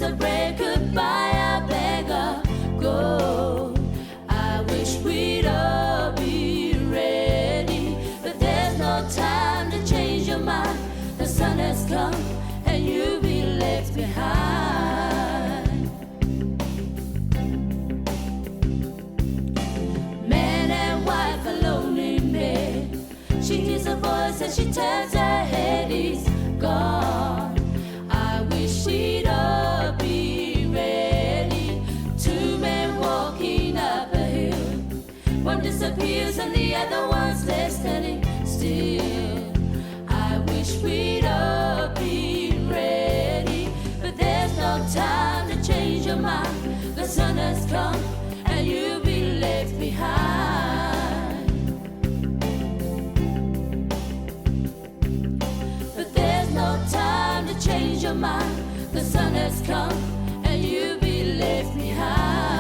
a break goodbye, I beggar go. I wish we'd all be ready, but there's no time to change your mind. The sun has come and you'll be left behind. Man and wife alone in bed. She hears a voice and she turns her head. He's gone. I wish we'd all be ready. Two men walking up a hill. One disappears and the other one's left standing still. I wish we'd all be ready, but there's no time to change your mind. The sun has come and you'll be left behind. But there's no time to change your mind. The sun has come and you'll be left behind.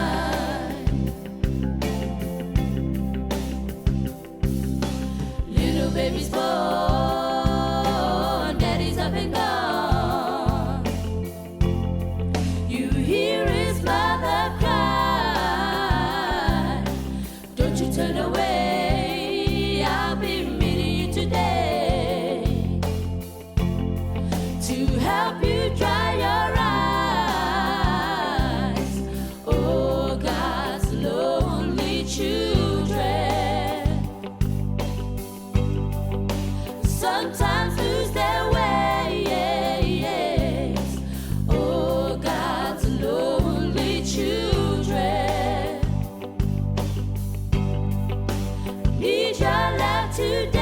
Little baby's born, daddy's up and gone. You hear his mother cry. Don't you turn away, I'll be meeting you today to help you dry your eyes. Oh, God's lonely children sometimes lose their ways. Oh, God's lonely children need your love today.